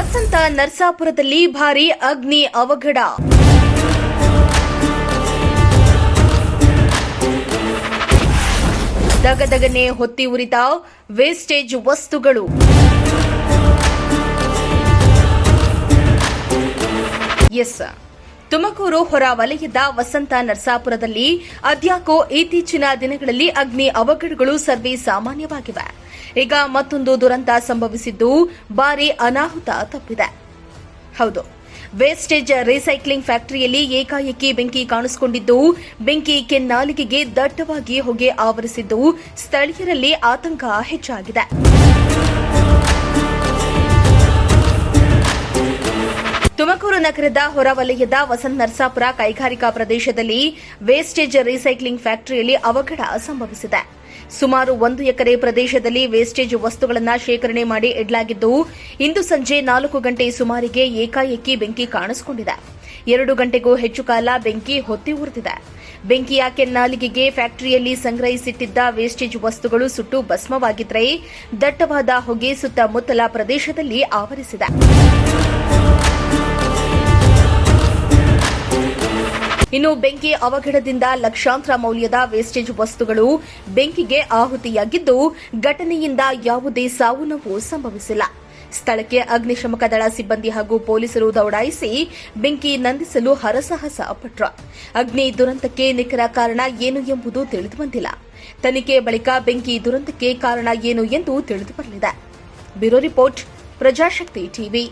ವಸಂತ ನರಸಾಪುರದಲ್ಲಿ ಭಾರೀ ಅಗ್ನಿ ಅವಘಡ. ದಗದಗನೆ ಹೊತ್ತಿ ಉರಿದ ವೇಸ್ಟೇಜ್ ವಸ್ತುಗಳು. ತುಮಕೂರು ಹೊರವಲಯದ ವಸಂತ ನರಸಾಪುರದಲ್ಲಿ ಅದ್ಯಾಕೋ ಇತ್ತೀಚಿನ ದಿನಗಳಲ್ಲಿ ಅಗ್ನಿ ಅವಘಡಗಳು ಸರ್ವೇ ಸಾಮಾನ್ಯವಾಗಿವೆ. ಈಗ ಮತ್ತೊಂದು ದುರಂತ ಸಂಭವಿಸಿದ್ದು ಭಾರೀ ಅನಾಹುತ ತಪ್ಪಿದೆ. ಹೌದು, ವೇಸ್ಟೇಜ್ ರೀಸೈಕ್ಲಿಂಗ್ ಫ್ಯಾಕ್ಟರಿಯಲ್ಲಿ ಏಕಾಏಕಿ ಬೆಂಕಿ ಕಾಣಿಸಿಕೊಂಡಿದ್ದು, ಬೆಂಕಿ ಕೆನ್ನಾಲಿಗೆಗೆ ದಟ್ಟವಾಗಿ ಹೊಗೆ ಆವರಿಸಿದ್ದು ಸ್ಥಳೀಯರಲ್ಲಿ ಆತಂಕ ಹೆಚ್ಚಾಗಿದೆ. ತುಮಕೂರು ನಗರದ ಹೊರವಲಯದ ವಸಂತ ನರಸಾಪುರ ಕೈಗಾರಿಕಾ ಪ್ರದೇಶದಲ್ಲಿ ವೇಸ್ಟೇಜ್ ರೀಸೈಕ್ಲಿಂಗ್ ಫ್ಯಾಕ್ಟರಿಯಲ್ಲಿ ಅವಘಡ ಸಂಭವಿಸಿದೆ. ಸುಮಾರು 1 ಎಕರೆ ಪ್ರದೇಶದಲ್ಲಿ ವೇಸ್ಟೇಜ್ ವಸ್ತುಗಳನ್ನು ಶೇಖರಣೆ ಮಾಡಿ ಇಡಲಾಗಿದ್ದು, ಇಂದು ಸಂಜೆ 4 ಗಂಟೆ ಸುಮಾರಿಗೆ ಏಕಾಏಕಿ ಬೆಂಕಿ ಕಾಣಿಸಿಕೊಂಡಿದೆ. 2 ಗಂಟೆಗೂ ಹೆಚ್ಚು ಕಾಲ ಬೆಂಕಿ ಹೊತ್ತಿ ಉರಿದಿದೆ. ಬೆಂಕಿಯ ಕೆನ್ನಾಲಿಗೆಗೆ ಫ್ಯಾಕ್ಟರಿಯಲ್ಲಿ ಸಂಗ್ರಹಿಸಿಟ್ಟಿದ್ದ ವೇಸ್ಟೇಜ್ ವಸ್ತುಗಳು ಸುಟ್ಟು ಭಸ್ಮವಾಗಿದ್ದರೆ, ದಟ್ಟವಾದ ಹೊಗೆ ಸುತ್ತಮುತ್ತಲ ಪ್ರದೇಶದಲ್ಲಿ ಆವರಿಸಿದೆ. ಇನ್ನು ಬೆಂಕಿ ಅವಘಡದಿಂದ ಲಕ್ಷಾಂತರ ಮೌಲ್ಯದ ವೇಸ್ಟೇಜ್ ವಸ್ತುಗಳು ಬೆಂಕಿಗೆ ಆಹುತಿಯಾಗಿದ್ದು, ಘಟನೆಯಿಂದ ಯಾವುದೇ ಸಾವು ನೋವು ಸಂಭವಿಸಿಲ್ಲ. ಸ್ಥಳಕ್ಕೆ ಅಗ್ನಿಶಾಮಕ ದಳ ಸಿಬ್ಬಂದಿ ಹಾಗೂ ಪೊಲೀಸರು ದೌಡಾಯಿಸಿ ಬೆಂಕಿ ನಂದಿಸಲು ಹರಸಾಹಸ ಪಟ್ಟರು. ಅಗ್ನಿ ದುರಂತಕ್ಕೆ ನಿಖರ ಕಾರಣ ಏನು ಎಂಬುದು ತಿಳಿದುಬಂದಿಲ್ಲ. ತನಿಖೆ ಬಳಿಕ ಬೆಂಕಿ ದುರಂತಕ್ಕೆ ಕಾರಣ ಏನು ಎಂದು ತಿಳಿದುಬರಲಿದೆ. Bureau report, Prajashakti TV.